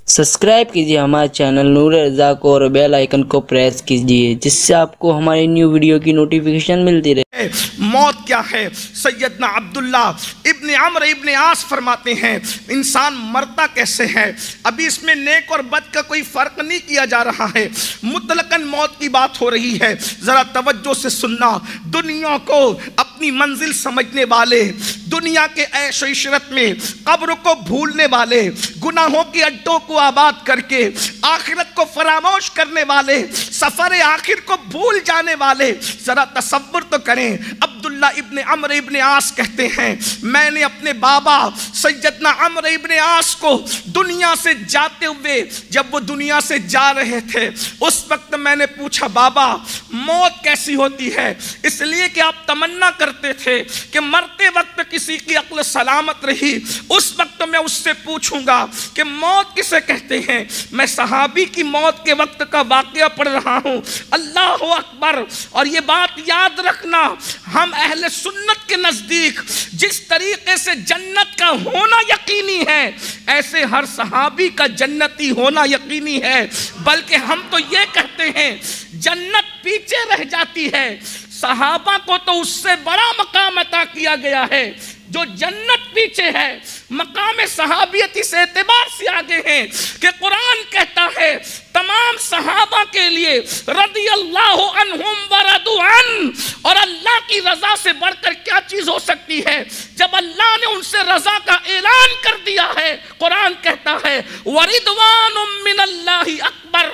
Subscribe कीजिए हमारे channel नूर रज़ा को और बेल आइकन को प्रेस कीजिए जिससे आपको हमारी न्यू वीडियो की नोटिफिकेशन मिलती रहे। मौत क्या है? सैयदना अब्दुल्ला इब्न अम्र इब्न आस फरमाते हैं इंसान मरता कैसे है। अभी इसमें नेक और बद का कोई फर्क नहीं किया जा रहा है, मुतलकन मौत की बात हो रही है। जरा तवज्जो से सुनना। दुनिया को अपनी मंजिल समझने वाले, दुनिया के ऐश इशरत में कब्र को भूलने वाले, गुनाहों के अड्डों को आबाद करके आखिरत को फरामोश करने वाले, सफर आखिर को भूल जाने वाले, जरा तसव्वुर तो करें। अब्दुल्ला इब्न अम्र इब्न आस कहते हैं मैंने अपने बाबा सैयदना अम्र इब्न आस को दुनिया से जाते हुए, जब वो दुनिया से जा रहे थे उस वक्त मैंने पूछा बाबा मौत कैसी होती है, इसलिए कि आप तमन्ना करते थे कि मरते वक्त किसी की अक्ल सलामत रही, उस वक्त मैं उससे पूछूंगा कि मौत किसे कहते हैं। मैं सहाबी की मौत के वक्त का वाकया पढ़ रहा हूं। अल्लाह अकबर। और ये बात याद रखना, हम अहले सुन्नत के नजदीक जिस तरीके से जन्नत का होना यकीनी है, ऐसे हर सहाबी का जन्नती होना यकीनी है। बल्कि हम तो ये कहते हैं जन्नत पीछे रह जाती है, सहाबा को तो उससे बड़ा मकाम अता किया गया है। जो जन्नत पीछे है, मकाम सहाबियत इस एतबार से आगे है कि कुरान कहता है तमाम सहाबा के लिए रदी अल्लाह अन्हुम व रदू अन, और अल्लाह की रजा से बढ़कर क्या चीज हो सकती है। जब अल्लाह ने उनसे रजा का ऐलान कर दिया है, कुरान कहता है वरिदवानुम मिनल्लाहि अकबर,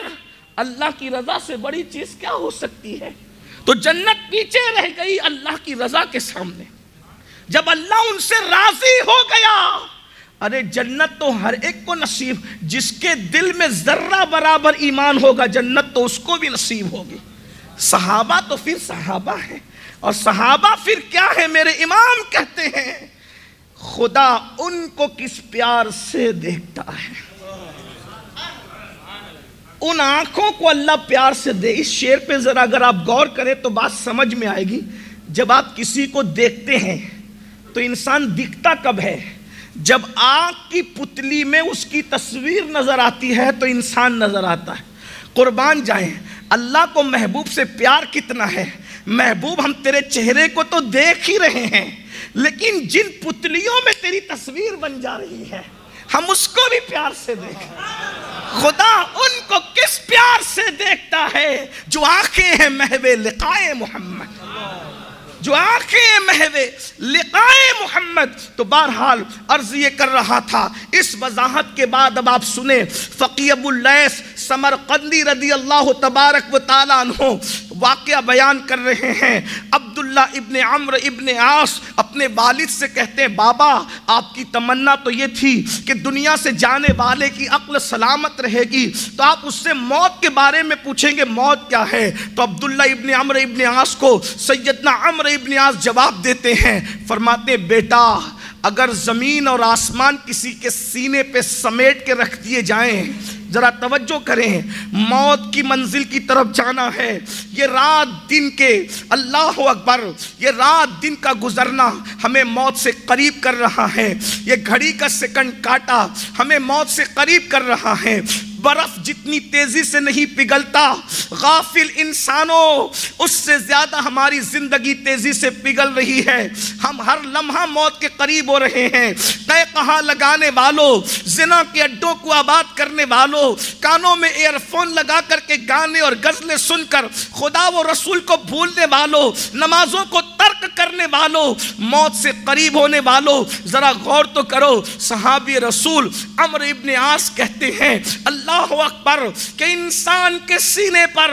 अल्लाह की रजा से बड़ी चीज क्या हो सकती है। तो जन्नत पीछे रह गई अल्लाह की रजा के सामने। जब अल्लाह उनसे राजी हो गया, अरे जन्नत तो हर एक को नसीब, जिसके दिल में जर्रा बराबर ईमान होगा जन्नत तो उसको भी नसीब होगी। सहाबा तो फिर सहाबा है, और सहाबा फिर क्या है। मेरे इमाम कहते हैं खुदा उनको किस प्यार से देखता है, उन आंखों को अल्लाह प्यार से दे। इस शेर पे जरा अगर आप गौर करें तो बात समझ में आएगी। जब आप किसी को देखते हैं तो इंसान दिखता कब है, जब आंख की पुतली में उसकी तस्वीर नजर आती है तो इंसान नजर आता है। कुर्बान जाएं, अल्लाह को महबूब से प्यार कितना है। महबूब हम तेरे चेहरे को तो देख ही रहे हैं, लेकिन जिन पुतलियों में तेरी तस्वीर बन जा रही है हम उसको भी प्यार से देखें। खुदा उनको किस प्यार से देखता है जो आंखें हैं महवे लिकाए मोहम्मद, जो आंखें महवे लिकाए मोहम्मद। तो बहरहाल अर्ज ये कर रहा था, इस वजाहत के बाद अब आप सुने फकी अबुल लैस समरकंदी रदी अल्लाह तबारक व तआला अन्हु वाक़या बयान कर रहे हैं। अब्दुल्ला इब्न अम्र इब्न आस अपने वालिद से कहते हैं बाबा आपकी तमन्ना तो ये थी कि दुनिया से जाने वाले की अक्ल सलामत रहेगी, तो आप उससे मौत के बारे में पूछेंगे मौत क्या है। तो अब्दुल्ला इब्न अम्र इब्न आस को सैयदना अम्र इब्न आस जवाब देते हैं, फरमाते बेटा अगर ज़मीन और आसमान किसी के सीने पे समेट के रख दिए जाएं, जरा तवज्जो करें, मौत की मंजिल की तरफ जाना है। ये रात दिन के अल्लाह अकबर, ये रात दिन का गुजरना हमें मौत से करीब कर रहा है। ये घड़ी का सेकंड काटा हमें मौत से करीब कर रहा है। बर्फ जितनी तेजी से नहीं पिघलता गाफिल इंसानों, उससे ज्यादा हमारी जिंदगी तेजी से पिघल रही है। हम हर लम्हा मौत के करीब हो रहे हैं। तय कहाँ लगाने वालों, जिना के अड्डों को आबाद करने वालों, कानों में ईयरफोन लगा करके गाने और गजलें सुनकर खुदा व रसूल को भूलने वालों, नमाजों को तर्क करने वालों, मौत से करीब होने वालों, जरा गौर तो करो। सहाबी रसूल अम्र इब्न आस कहते हैं अल्लाह अकबर कि इंसान के सीने पर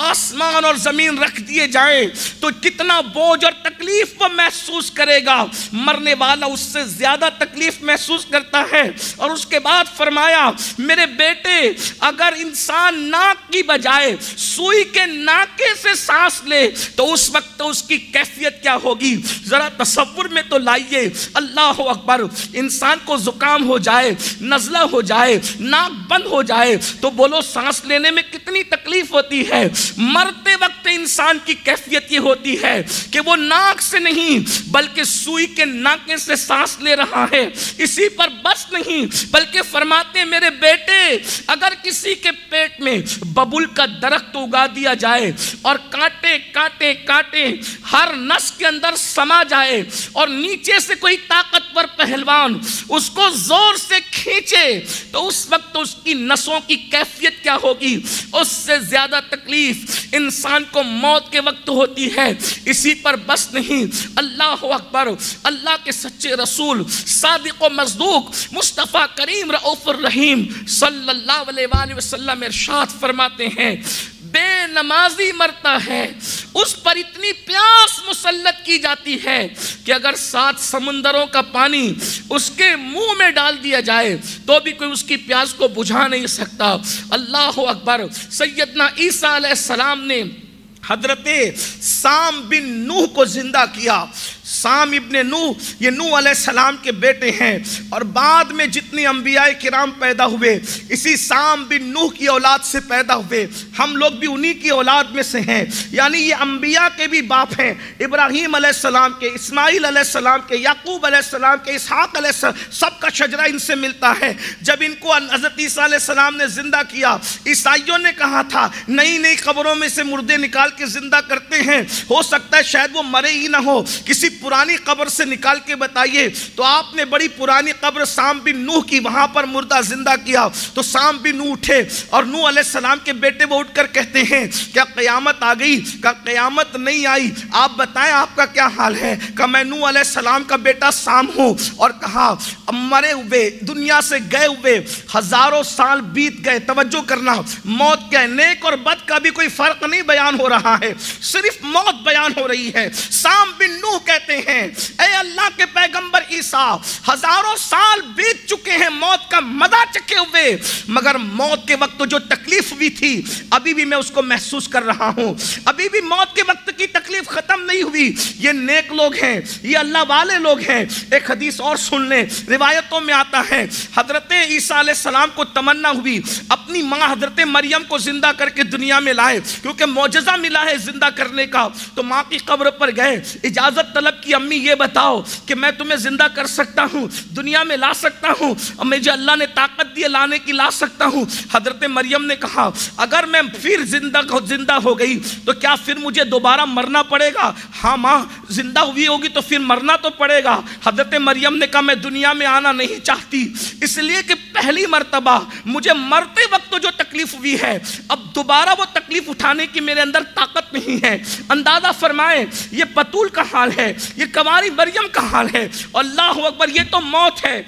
आसमान और जमीन रख दिए जाएं तो कितना बोझ और तकलीफ वो महसूस करेगा। मरने वाला उससे ज्यादा तकलीफ महसूस करता है। और उसके बाद फरमाया मेरे बेटे अगर इंसान नाक की बजाय सुई के नाके से सांस ले तो उस वक्त उसकी कैफियत क्या होगी। जरा तसव्वुर में तो लाइए। अल्लाह अकबर, इंसान को जुकाम हो जाए, नज़ला हो जाए, नाक बंद हो जाए तो बोलो सांस लेने में कितनी तकलीफ होती है। मरते वक्त میں انسان کی کیفیت یہ ہوتی ہے کہ وہ ناک سے نہیں بلکہ سوئی کے ناکے سے سانس لے رہا ہے۔ اسی پر بس نہیں بلکہ فرماتے ہیں میرے بیٹے اگر کسی کے پیٹ میں ببول کا درخت اگا دیا جائے اور کانٹے کانٹے کانٹے ہر نس کے اندر سما جائے اور نیچے سے کوئی طاقتور پہلوان اس کو زور سے کھینچے تو اس وقت اس کی نسوں کی کیفیت کیا ہوگی؟ اس سے زیادہ تکلیف انسان کو موت کے وقت ہوتی ہے۔ اسی پر بس نہیں، اللہ اکبر، اللہ کے سچے رسول صادق و مصدوق مصطفیٰ کریم رؤوف الرحیم صلی اللہ علیہ وآلہ وسلم ارشاد فرماتے ہیں بے نمازی مرتا ہے اس پر اتنی پیاس مسلط کی جاتی ہے کہ اگر 7 سمندروں کا پانی اس کے منہ میں ڈال دیا جائے تو بھی کوئی اس کی پیاس کو بجھا نہیں سکتا۔ اللہ اکبر۔ سیدنا عیسیٰ علیہ السلام نے حضرت سام بن نوح کو زندہ کیا۔ سام ابن نوح یہ نوح علیہ السلام کے بیٹے ہیں اور بعد میں جتنی انبیاء کرام پیدا ہوئے اسی سام بن نوح کی اولاد سے پیدا ہوئے۔ ہم لوگ بھی انہی کی اولاد میں سے ہیں، یعنی یہ انبیاء کے بھی باپ ہیں، ابراہیم علیہ السلام کے، اسماعیل علیہ السلام کے، یعقوب علیہ السلام کے، اسحاق علیہ السلام، سب کا شجرہ ان سے ملتا ہے۔ جب ان کو حضرت عیسیٰ علیہ السلام نے زندہ کیا، عیسائیوں نے کہا تھا نئی نئی قبروں میں سے مردے نکال کے زندہ کرتے ہیں، ہو سکتا ہے شاید وہ مرے ہی نہ ہو، کسی پرانی قبر سے نکال کے بتائیے۔ تو آپ نے بڑی پرانی قبر سام بن نوح کی، وہاں پر مردہ زندہ کیا۔ تو سام بن نوح اٹھے اور نوح علیہ السلام کے بیٹے وہ اٹھ کر کہتے ہیں کیا قیامت آ گئی؟ کہا قیامت نہیں آئی، آپ بتائیں آپ کا کیا حال ہے؟ کہا میں نوح علیہ السلام کا بیٹا سام ہوں۔ اور کہا مرے ہوئے دنیا سے گئے ہوئے ہزاروں سال بیت گئے، توجہ کرنا، موت کا نیک اور بد کا بھی کوئی فرق نہیں بیان ہو رہا ہے، صرف موت بیان ہو رہی ہے۔ سام بن نوح کہتے ہیں اے اللہ کے پیغمبر عیسیٰ ہزاروں سال بیت چکے ہیں موت کا مزہ چکے ہوئے، مگر موت کے وقت جو تکلیف ہوئی تھی ابھی بھی میں اس کو محسوس کر رہا ہوں، ابھی بھی موت کے وقت کی تکلیف ختم نہیں ہوئی۔ یہ نیک لوگ ہیں، یہ اللہ والے لوگ ہیں۔ ایک حدیث اور سن لیں، روایتوں میں آتا ہے حضرت عیسیٰ علیہ السلام کو تمنا ہوئی اپنی ماں حضرت مریم کو زندہ کر کے دنیا میں لائے، کیونکہ معجزہ ملا ہے زندہ کرنے کا۔ تو ماں کی قبر پر گئے، اجازت طلب کی، امی یہ بتاؤ کہ میں تمہیں زندہ کر سکتا ہوں، دنیا میں لا سکتا ہوں، اور مجھے اللہ نے طاقت دی لانے کی، لا سکتا ہوں؟ حضرت مریم نے کہا اگر میں پھر زندہ ہو گئی تو کیا پھر مجھے دوبارہ مرنا پڑے گا؟ ہاں ماں، زندہ ہوئی ہوگی تو پھر مرنا تو پڑے گا۔ حضرت مریم نے کہا میں دنیا میں آنا نہیں چاہتی، اس لیے کہ پہلی مرتبہ مجھے مرتے وقت جو تکلیف ہوئی ہے اب دوبارہ وہ تکلیف اٹھانے کی میرے اندر طاقت نہیں ہے۔ اندازہ فرمائیں یہ بطول کا حال ہے، یہ کنواری مریم کا حال ہے، اللہ اکبر، یہ تو موت ہے۔